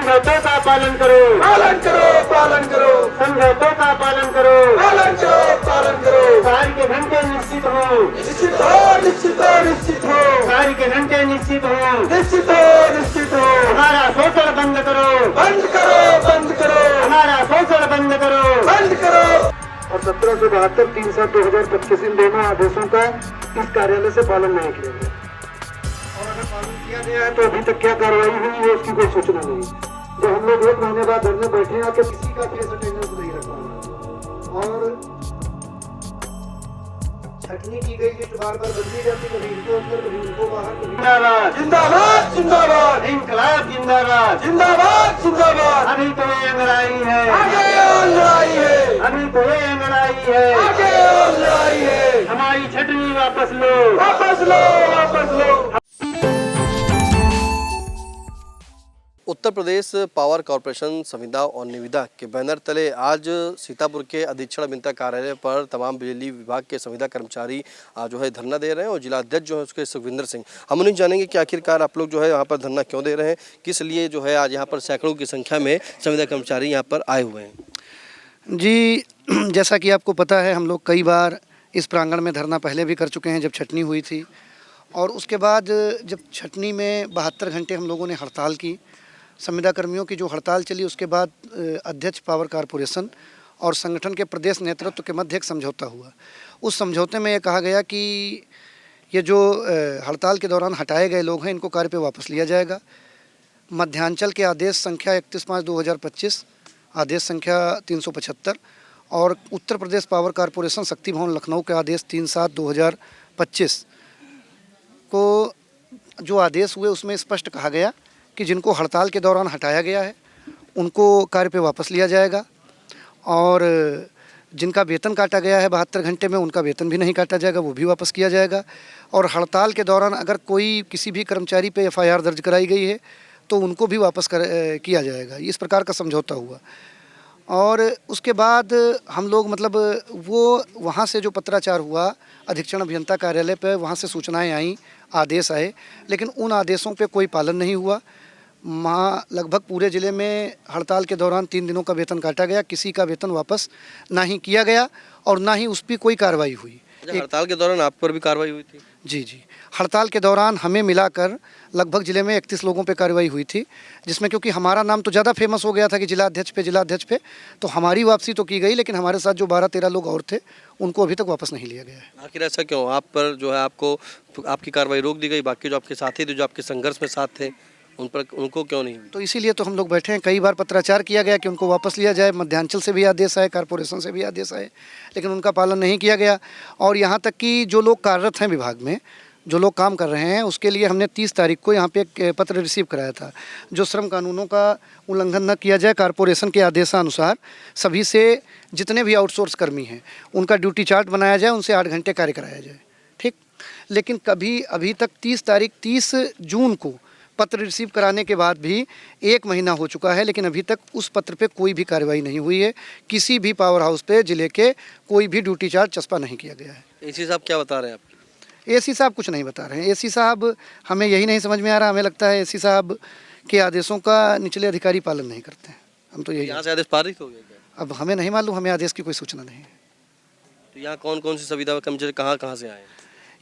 समझौतों का पालन करो, पालन करो, पालन करो, समझौतों का पालन करो, पालन करो, पालन करो। कार्य के घंटे निश्चित हो, निश्चित हो, निश्चित हो, निश्चित हो, कार्य के घंटे निश्चित हो, निश्चित हो, निश्चित हो। हमारा शोषण बंद करो, बंद करो, बंद करो, हमारा शोषण बंद करो। बंद करो। और 1772 3/7/2025 इन दोनों आदेशों का इस कार्यालय से पालन नहीं किया गया और अगर पालन किया गया है तो अभी तक क्या कार्रवाई हुई है उसकी कोई सूचना नहीं। जब हम लोग 1 महीने बाद धरने बैठे हैं कि किसी का केस अटेंडेंस नहीं रखा और छटनी की गई लिस्ट बार-बार बदली जाती, कभी इनको अंदर कभी उनको बाहर, कभी जिंदाबाद, जिंदाबाद, जिंदाबाद, इंकलाब जिंदाबाद, जिंदाबाद, जिंदाबाद। अभी तो ये अंगड़ाई है, आगे और लड़ाई है, अभी तो ये अंगड़ाई है, आगे और लड़ाई है। हमारी छटनी वापस लो, वापस लो, वापस लो। उत्तर प्रदेश पावर कॉरपोरेशन संविदा और निविदा के बैनर तले आज सीतापुर के अधीक्षण अभियंता कार्यालय पर तमाम बिजली विभाग के संविदा कर्मचारी जो है धरना दे रहे हैं और जिला अध्यक्ष जो है उसके सुखविंदर सिंह, हम उन्हें जानेंगे कि आखिरकार आप लोग जो है यहाँ पर धरना क्यों दे रहे हैं, किस लिए जो है आज यहाँ पर सैकड़ों की संख्या में संविदा कर्मचारी यहाँ पर आए हुए हैं। जी, जैसा कि आपको पता है हम लोग कई बार इस प्रांगण में धरना पहले भी कर चुके हैं जब छटनी हुई थी, और उसके बाद जब छटनी में 72 घंटे हम लोगों ने हड़ताल की, संविदा कर्मियों की जो हड़ताल चली, उसके बाद अध्यक्ष पावर कॉरपोरेशन और संगठन के प्रदेश नेतृत्व के मध्य एक समझौता हुआ। उस समझौते में ये कहा गया कि ये जो हड़ताल के दौरान हटाए गए लोग हैं इनको कार्य पे वापस लिया जाएगा। मध्यांचल के आदेश संख्या 31/5/2025, आदेश संख्या 375 और उत्तर प्रदेश पावर कॉरपोरेशन शक्ति भवन लखनऊ के आदेश 3/7/2025 को जो आदेश हुए उसमें स्पष्ट कहा गया कि जिनको हड़ताल के दौरान हटाया गया है उनको कार्य पे वापस लिया जाएगा, और जिनका वेतन काटा गया है 72 घंटे में उनका वेतन भी नहीं काटा जाएगा, वो भी वापस किया जाएगा। और हड़ताल के दौरान अगर कोई किसी भी कर्मचारी पे FIR दर्ज कराई गई है तो उनको भी वापस किया जाएगा। इस प्रकार का समझौता हुआ। और उसके बाद हम लोग मतलब वो वहाँ से जो पत्राचार हुआ अधीक्षण अभियंता कार्यालय पे, वहाँ से सूचनाएं आई, आदेश आए, लेकिन उन आदेशों पे कोई पालन नहीं हुआ। लगभग पूरे ज़िले में हड़ताल के दौरान 3 दिनों का वेतन काटा गया, किसी का वेतन वापस ना ही किया गया और ना ही उस पर कोई कार्रवाई हुई। हड़ताल के दौरान आप पर भी कार्रवाई हुई थी? जी, हड़ताल के दौरान हमें मिलाकर लगभग ज़िले में 31 लोगों पे कार्रवाई हुई थी, जिसमें क्योंकि हमारा नाम तो ज़्यादा फेमस हो गया था कि जिला अध्यक्ष पे, तो हमारी वापसी तो की गई, लेकिन हमारे साथ जो 12-13 लोग और थे उनको अभी तक वापस नहीं लिया गया है। आखिर ऐसा क्यों? आप पर जो है आपको आपकी कार्रवाई रोक दी गई, बाकी जो आपके साथी थे जो आपके संघर्ष में साथ थे उनको क्यों नहीं? तो इसीलिए तो हम लोग बैठे हैं। कई बार पत्राचार किया गया कि उनको वापस लिया जाए, मध्यांचल से भी आदेश आए, कॉरपोरेशन से भी आदेश आए, लेकिन उनका पालन नहीं किया गया। और यहाँ तक कि जो लोग कार्यरत हैं विभाग में, जो लोग काम कर रहे हैं, उसके लिए हमने 30 तारीख को यहाँ पे एक पत्र रिसीव कराया था, जो श्रम कानूनों का उल्लंघन न किया जाए, कॉरपोरेशन के आदेशानुसार सभी से जितने भी आउटसोर्स कर्मी हैं उनका ड्यूटी चार्ट बनाया जाए, उनसे 8 घंटे कार्य कराया जाए, ठीक। लेकिन अभी तक 30 जून को पत्र रिसीव कराने के बाद भी 1 महीना हो चुका है, लेकिन अभी तक उस पत्र पे कोई भी कार्रवाई नहीं हुई है। किसी भी पावर हाउस पे ज़िले के कोई भी ड्यूटी चार्ज चस्पा नहीं किया गया है। एसी साहब क्या बता रहे हैं? आप एसी साहब कुछ नहीं बता रहे हैं। एसी साहब, हमें यही नहीं समझ में आ रहा, हमें लगता है एसी साहब के आदेशों का निचले अधिकारी पालन नहीं करते हैं। हम तो यही, यहाँ से आदेश पारित हो गया क्या? अब हमें नहीं मालूम, हमें आदेश की कोई सूचना नहीं है। तो यहाँ कौन सी संविदा कर्मचारी कहाँ से आए?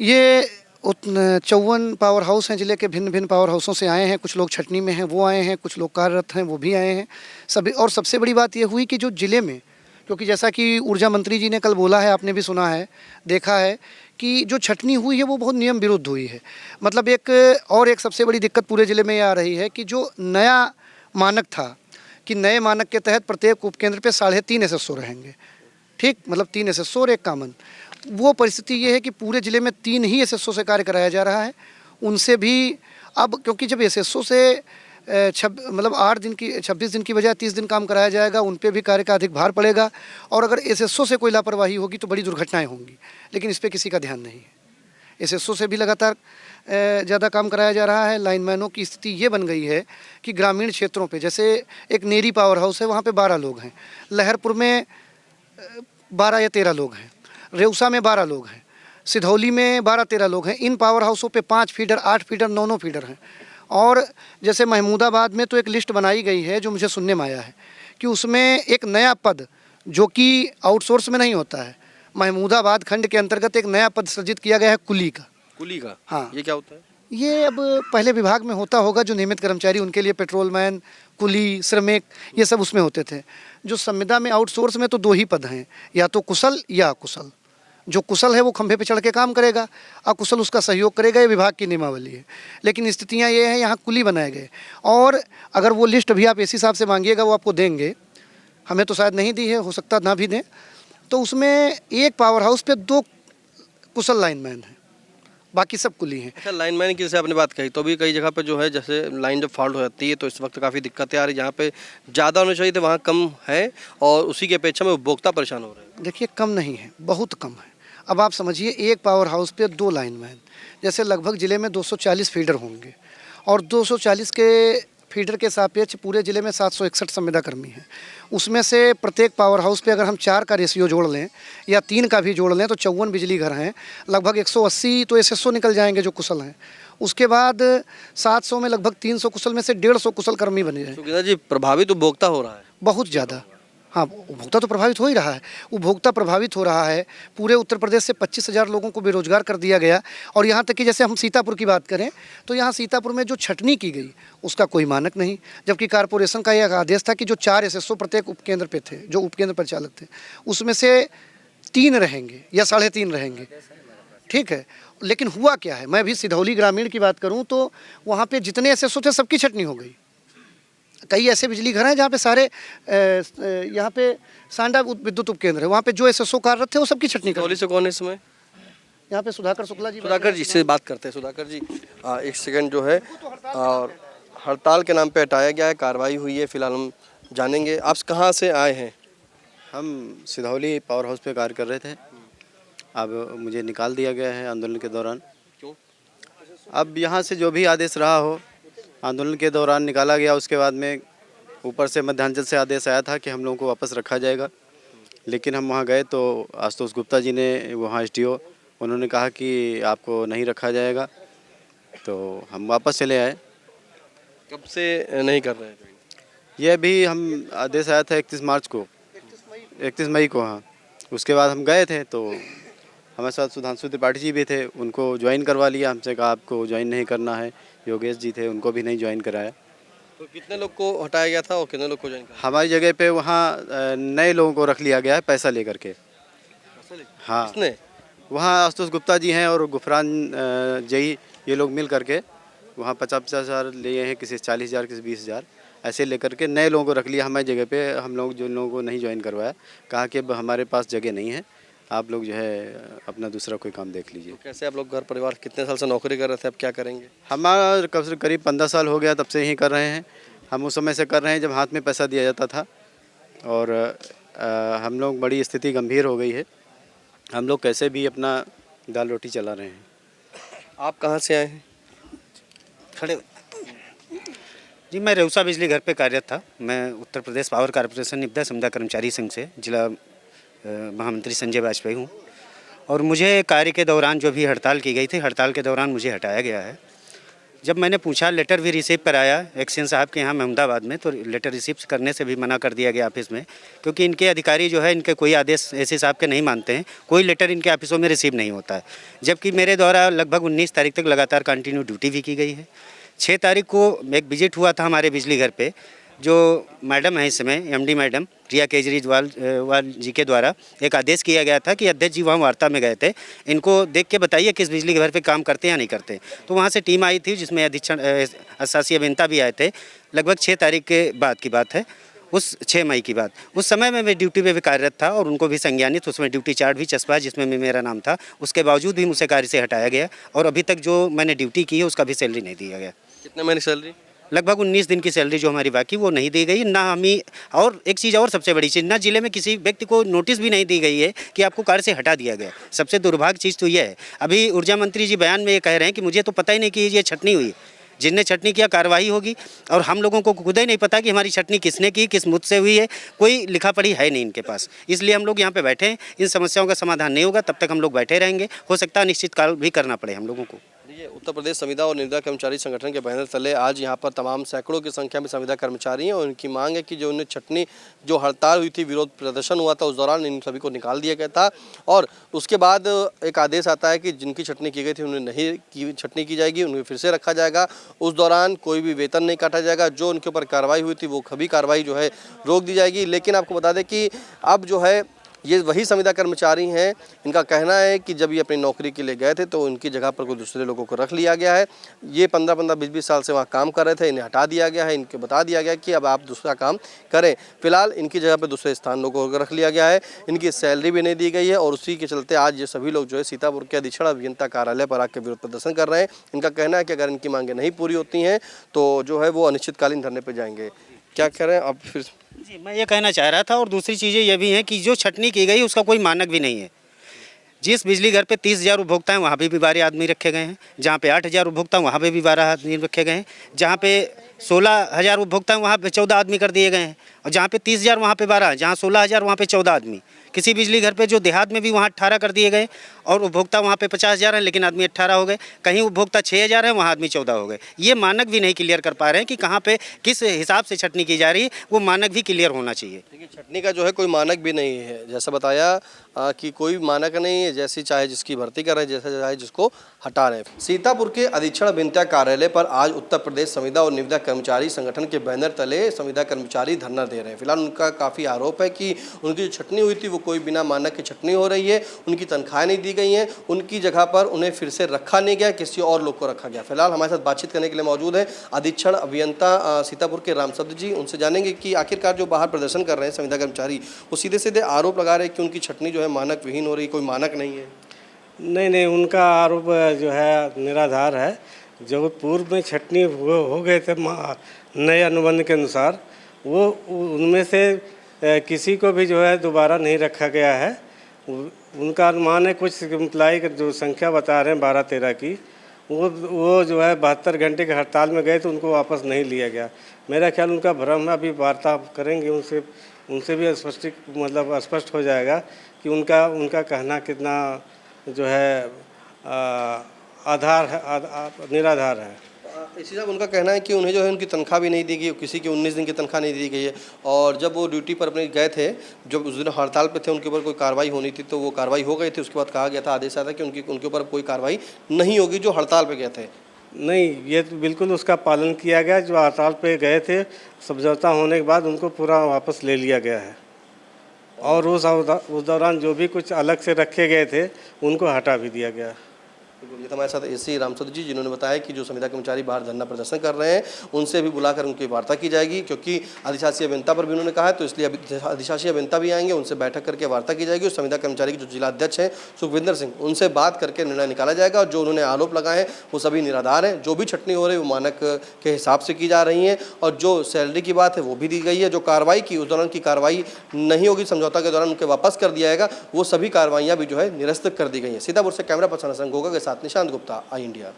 ये 54 पावर हाउस हैं ज़िले के, भिन्न भिन्न पावर हाउसों से आए हैं। कुछ लोग छटनी में हैं वो आए हैं, कुछ लोग कार्यरत हैं वो भी आए हैं सभी। और सबसे बड़ी बात ये हुई कि जो ज़िले में, क्योंकि जैसा कि ऊर्जा मंत्री जी ने कल बोला है, आपने भी सुना है, देखा है कि जो छटनी हुई है वो बहुत नियम विरुद्ध हुई है। मतलब एक सबसे बड़ी दिक्कत पूरे ज़िले में ये आ रही है कि जो नया मानक था कि नए मानक के तहत प्रत्येक उपकेंद्र पे 3.5 SSO रहेंगे, ठीक, मतलब 3 SSO और 1 कामन। वो परिस्थिति ये है कि पूरे ज़िले में 3 ही SSO से कार्य कराया जा रहा है। उनसे भी अब, क्योंकि जब SSO से 26 दिन की बजाय 30 दिन काम कराया जाएगा, उन पे भी कार्य का अधिक भार पड़ेगा। और अगर SSO से कोई लापरवाही होगी तो बड़ी दुर्घटनाएं होंगी, लेकिन इस पर किसी का ध्यान नहीं है। SSO से भी लगातार ज़्यादा काम कराया जा रहा है। लाइनमैनों की स्थिति ये बन गई है कि ग्रामीण क्षेत्रों पे, जैसे एक नेरी पावर हाउस है, वहाँ पे 12 लोग हैं, लहरपुर में 12 या 13 लोग हैं, रेउसा में 12 लोग हैं, सिधौली में 12-13 लोग हैं। इन पावर हाउसों पे 5 फीडर, 8 फीडर, 9 फीडर हैं। और जैसे महमूदाबाद में तो एक लिस्ट बनाई गई है जो मुझे सुनने में आया है कि उसमें एक नया पद जो कि आउटसोर्स में नहीं होता है, महमूदाबाद खंड के अंतर्गत एक नया पद सृजित किया गया है कुली का। कुली का? हाँ। ये क्या होता है? ये अब पहले विभाग में होता होगा, जो नियमित कर्मचारी उनके लिए पेट्रोलमैन, कुली, श्रमिक, ये सब उसमें होते थे। जो संविदा में आउटसोर्स में तो 2 ही पद हैं, या तो कुशल या अकुशल। जो कुशल है वो खंभे पे चढ़ के काम करेगा, अकुशल उसका सहयोग करेगा, ये विभाग की नियमावली है। लेकिन स्थितियाँ ये हैं, यहाँ कुली बनाए गए। और अगर वो लिस्ट भी आप एसी साहब से मांगिएगा वो आपको देंगे, हमें तो शायद नहीं दी है, हो सकता ना भी दें। तो उसमें एक पावर हाउस पे 2 कुशल लाइनमैन हैं, बाकी सब कुली हैं। अच्छा, लाइनमैन की जैसे आपने बात कही, तो भी कई जगह पे जो है जैसे लाइन जब फॉल्ट हो जाती है तो इस वक्त काफ़ी दिक्कतें आ रही है। जहाँ पे ज़्यादा होने चाहिए थे वहाँ कम है, और उसी की अपेक्षा में उपभोक्ता परेशान हो रहे हैं। देखिए, कम नहीं है, बहुत कम है। अब आप समझिए, एक पावर हाउस पे 2 लाइनमैन, जैसे लगभग ज़िले में 240 फीडर होंगे, और 240 के फीडर के सापेक्ष पूरे ज़िले में 761 संविदा कर्मी हैं। उसमें से प्रत्येक पावर हाउस पे अगर हम 4 का रेशियो जोड़ लें या 3 का भी जोड़ लें तो 54 बिजली घर हैं। लगभग 180 तो एसएसओ निकल जाएंगे जो कुशल हैं। उसके बाद 700 में लगभग 300 कुशल में से 150 कुशल कर्मी बने हैं। सुखिंदर जी, प्रभावित उपभोक्ता हो रहा है बहुत ज़्यादा। हाँ, उपभोक्ता तो प्रभावित हो ही रहा है। उपभोक्ता प्रभावित हो रहा है। पूरे उत्तर प्रदेश से 25,000 लोगों को बेरोजगार कर दिया गया। और यहाँ तक कि जैसे हम सीतापुर की बात करें तो यहाँ सीतापुर में जो छटनी की गई उसका कोई मानक नहीं, जबकि कारपोरेशन का यह आदेश था कि जो 4 एसएसओ प्रत्येक उपकेंद्र पे थे, जो उपकेंद्र परिचालक थे, उसमें से 3 रहेंगे या 3.5 रहेंगे। ठीक है, लेकिन हुआ क्या है, मैं भी सिधौली ग्रामीण की बात करूँ तो वहाँ पर जितने एसएसओ थे सबकी छटनी हो गई। कई ऐसे बिजली घर हैं जहाँ पे सारे यहाँ पे सांडा विद्युत उपकेंद्र है, वहाँ पे जो एसएसओ कार्यरत थे वो सबकी छटनी कर। से कौन है इसमें? यहाँ पे सुधाकर शुक्ला जी। सुधाकर जी से बात करते हैं। सुधाकर जी, एक सेकंड जो है, और हड़ताल के नाम पे हटाया गया है, कार्रवाई हुई है, फिलहाल हम जानेंगे। आप कहाँ से आए हैं? हम सिधौली पावर हाउस पे कार्य कर रहे थे। अब मुझे निकाल दिया गया है आंदोलन के दौरान। क्यों? अब यहाँ से जो भी आदेश रहा हो, आंदोलन के दौरान निकाला गया। उसके बाद में ऊपर से मध्यांचल से आदेश आया था कि हम लोगों को वापस रखा जाएगा। लेकिन हम वहाँ गए तो आशुतोष गुप्ता जी ने, वहाँ एसडीओ, उन्होंने कहा कि आपको नहीं रखा जाएगा, तो हम वापस चले आए। कब से नहीं कर रहे हैं? यह भी हम आदेश आया था 31 मार्च को, 31 मई को। हाँ, उसके बाद हम गए थे तो हमारे साथ सुधांशु त्रिपाठी जी भी थे, उनको ज्वाइन करवा लिया। हमसे कहा आपको ज्वाइन नहीं करना है। योगेश जी थे, उनको भी नहीं ज्वाइन कराया। तो कितने लोग को हटाया गया था और कितने लोग को ज्वाइन कराया? हमारी जगह पे वहाँ नए लोगों को रख लिया गया है, पैसा लेकर के। हाँ, किसने? वहाँ आशुतोष गुप्ता जी हैं और गुफरान जई, ये लोग मिल करके वहाँ 50-50 हज़ार लिए हैं, किसी 40,000, किसी 20,000, ऐसे लेकर के नए लोगों को रख लिया हमारी जगह पे। हम लोग जो लोगों को नहीं ज्वाइन करवाया, कहा कि अब हमारे पास जगह नहीं है, आप लोग जो है अपना दूसरा कोई काम देख लीजिए। तो कैसे आप लोग घर परिवार कितने साल से नौकरी कर रहे थे, अब क्या करेंगे? हमारा करीब 15 साल हो गया, तब से यही कर रहे हैं। हम उस समय से कर रहे हैं जब हाथ में पैसा दिया जाता था, और हम लोग, बड़ी स्थिति गंभीर हो गई है, हम लोग कैसे भी अपना दाल रोटी चला रहे हैं। आप कहाँ से आए हैं? खड़े जी, मैं रेउसा बिजली घर पे कार्यरत था। मैं उत्तर प्रदेश पावर कॉर्पोरेशन निविदा संविदा कर्मचारी संघ से जिला महामंत्री संजय वाजपेयी हूँ। और मुझे कार्य के दौरान जो भी हड़ताल की गई थी, हड़ताल के दौरान मुझे हटाया गया है। जब मैंने पूछा, लेटर भी रिसीव कराया एक्शन साहब के यहाँ महमूदाबाद में, तो लेटर रिसीव करने से भी मना कर दिया गया ऑफिस में, क्योंकि इनके अधिकारी जो है, इनके कोई आदेश एसी साहब के नहीं मानते हैं। कोई लेटर इनके ऑफिसों में रिसीव नहीं होता है। जबकि मेरे द्वारा लगभग 19 तारीख तक लगातार कंटिन्यू ड्यूटी भी की गई है। 6 तारीख को एक विजिट हुआ था हमारे बिजली घर पे, जो मैडम है इस समय एमडी मैडम प्रिया केजरीवाल जी के द्वारा एक आदेश किया गया था कि अध्यक्ष जी वहाँ वार्ता में गए थे, इनको देख के बताइए किस बिजली घर पे काम करते हैं या नहीं करते। तो वहाँ से टीम आई थी जिसमें अधीक्षण शासी अभियंता भी आए थे। लगभग 6 तारीख के बाद की बात है, उस 6 मई की बात। उस समय में मैं ड्यूटी पे भी कार्यरत था और उनको भी संज्ञानित उसमें ड्यूटी चार्ट भी चस्पा जिसमें मेरा नाम था। उसके बावजूद भी मुझे कार्य से हटाया गया और अभी तक जो मैंने ड्यूटी की है उसका भी सैलरी नहीं दिया गया। कितने महीने सैलरी? लगभग 19 दिन की सैलरी जो हमारी बाकी वो नहीं दी गई ना हमें। और एक चीज़ और सबसे बड़ी चीज़, ना जिले में किसी व्यक्ति को नोटिस भी नहीं दी गई है कि आपको कार्य से हटा दिया गया। सबसे दुर्भाग्य चीज़ तो यह है। अभी ऊर्जा मंत्री जी बयान में ये कह रहे हैं कि मुझे तो पता ही नहीं कि ये छटनी हुई, जिनने छटनी किया कार्रवाई होगी, और हम लोगों को खुद ही नहीं पता कि हमारी छटनी किसने की, किस मुद्दे से हुई है। कोई लिखा पढ़ी है नहीं इनके पास। इसलिए हम लोग यहाँ पे बैठे हैं। इन समस्याओं का समाधान नहीं होगा तब तक हम लोग बैठे रहेंगे। हो सकता है अनिश्चित काल भी करना पड़े हम लोगों को। देखिए, उत्तर प्रदेश संविदा और निविदा कर्मचारी संगठन के बैनर तले आज यहाँ पर तमाम सैकड़ों की संख्या में संविदा कर्मचारी हैं और उनकी मांग है कि जो उन्हें छटनी जो हड़ताल हुई थी, विरोध प्रदर्शन हुआ था, उस दौरान इन सभी को निकाल दिया गया था और उसके बाद एक आदेश आता है कि जिनकी छटनी की गई थी उन्हें नहीं छटनी की जाएगी, उन्हें फिर से रखा जाएगा। उस दौरान कोई भी वेतन नहीं काटा जाएगा। जो उनके ऊपर कार्रवाई हुई थी वो कभी कार्रवाई जो है रोक दी जाएगी। लेकिन आपको बता दें कि अब जो है ये वही संविदा कर्मचारी हैं। इनका कहना है कि जब ये अपनी नौकरी के लिए गए थे तो उनकी जगह पर कोई दूसरे लोगों को रख लिया गया है। ये 15-15, 20-20 साल से वहाँ काम कर रहे थे, इन्हें हटा दिया गया है। इनको बता दिया गया कि अब आप दूसरा काम करें। फिलहाल इनकी जगह पर दूसरे स्थान लोगों को रख लिया गया है। इनकी सैलरी भी नहीं दी गई है और उसी के चलते आज ये सभी लोग जो है सीतापुर के अधीक्षण अभियंता कार्यालय पर आकर विरोध प्रदर्शन कर रहे हैं। इनका कहना है कि अगर इनकी मांगें नहीं पूरी होती हैं तो जो है वो अनिश्चितकालीन धरने पर जाएंगे। क्या कह रहे हैं अब फिर? जी, मैं ये कहना चाह रहा था और दूसरी चीज़ें ये भी हैं कि जो छटनी की गई उसका कोई मानक भी नहीं है। जिस बिजली घर पे 30,000 उपभोक्ता हैं वहाँ पे भी 12 आदमी रखे गए हैं, जहाँ पे 8,000 उपभोक्ता हैं वहाँ पे भी 12 आदमी रखे गए हैं, जहाँ पे 16,000 उपभोक्ता हैं वहाँ पे 14 आदमी कर दिए गए हैं और जहाँ पे 30,000 वहाँ पे 12, जहाँ 16,000 वहाँ पे 14 आदमी। किसी बिजली घर पे जो देहात में भी वहाँ 18 कर दिए गए और उपभोक्ता वहाँ पे 50,000 हैं लेकिन आदमी 18 हो गए। कहीं उपभोक्ता 6,000 हैं वहाँ आदमी 14 हो गए। ये मानक भी नहीं क्लियर कर पा रहे हैं कि कहाँ पे किस हिसाब से छटनी की जा रही है, वो मानक भी क्लियर होना चाहिए। देखिए, छटनी का जो है कोई मानक भी नहीं है। जैसा बताया कि कोई मानक नहीं है, जैसी चाहे जिसकी भर्ती कर रहे हैं, जैसा चाहे जिसको हटा रहे हैं। सीतापुर के अधीक्षण अभियंता कार्यालय पर आज उत्तर प्रदेश संविदा और निविदा कर्मचारी संगठन के बैनर तले संविदा कर्मचारी धरना दे रहे हैं। फिलहाल उनका काफ़ी आरोप है कि उनकी जो छटनी हुई थी वो कोई बिना मानक की छटनी हो रही है, उनकी तनख्वाहें नहीं दी गई हैं, उनकी जगह पर उन्हें फिर से रखा नहीं गया, किसी और लोग को रखा गया। फिलहाल हमारे साथ बातचीत करने के लिए मौजूद है अधीक्षण अभियंता सीतापुर के रामशब्द जी। उनसे जानेंगे कि आखिरकार जो बाहर प्रदर्शन कर रहे हैं संविदा कर्मचारी, वो सीधे सीधे आरोप लगा रहे हैं कि उनकी छटनी जो है मानक विहीन हो रही, कोई मानक नहीं है। नहीं, उनका आरोप जो है निराधार है। जो पूर्व में छटनी हो गए थे नए अनुबंध के अनुसार, वो उनमें से किसी को भी जो है दोबारा नहीं रखा गया है। उनका अनुमान है कुछ एम्प्लॉई जो संख्या बता रहे हैं 12-13 की, वो जो है 72 घंटे के हड़ताल में गए तो उनको वापस नहीं लिया गया। मेरा ख्याल उनका भ्रम है। अभी वार्ता करेंगे उनसे भी स्पष्ट हो जाएगा कि उनका कहना कितना जो है आधार है, निराधार है। इसी साहब, उनका कहना है कि उन्हें जो है उनकी तनख्वाह भी नहीं दी गई, किसी की 19 दिन की तनख्वाह नहीं दी गई है और जब वो ड्यूटी पर अपने गए थे, जब उस दिन हड़ताल पे थे, उनके ऊपर कोई कार्रवाई होनी थी तो वो कार्रवाई हो गई थी। उसके बाद कहा गया था, आदेश आया था कि उनके ऊपर कोई कार्रवाई नहीं होगी जो हड़ताल पे गए थे। नहीं, ये तो बिल्कुल उसका पालन किया गया। जो हड़ताल पे गए थे समझौता होने के बाद उनको पूरा वापस ले लिया गया है और उस दौरान जो भी कुछ अलग से रखे गए थे उनको हटा भी दिया गया। ये तो हमारे साथ एसी रामचंद्र जी, जिन्होंने बताया कि जो संविदा कर्मचारी बाहर धरना प्रदर्शन कर रहे हैं उनसे भी बुलाकर उनकी वार्ता की जाएगी, क्योंकि अधिशासी अभियंता पर भी उन्होंने कहा है तो इसलिए अधिशासी अभियंता भी आएंगे, उनसे बैठक करके वार्ता की जाएगी और संविदा कर्मचारी के जो जिला अध्यक्ष हैं सुखविंदर सिंह, उनसे बात करके निर्णय निकाला जाएगा। और जो उन्होंने आरोप लगाए हैं वो सभी निराधार हैं। जो भी छटनी हो रही है वो मानक के हिसाब से की जा रही है और जो सैलरी की बात है वो भी दी गई है। जो कार्रवाई की उस दौरान की कार्रवाई नहीं होगी, समझौता के दौरान उनके वापस कर दिया जाएगा, वो सभी कार्रवाइयाँ भी जो है निरस्त कर दी गई हैं। सीतापुर से कैमरा पर्सन संघ होगा के साथ निशांत गुप्ता, आई इंडिया।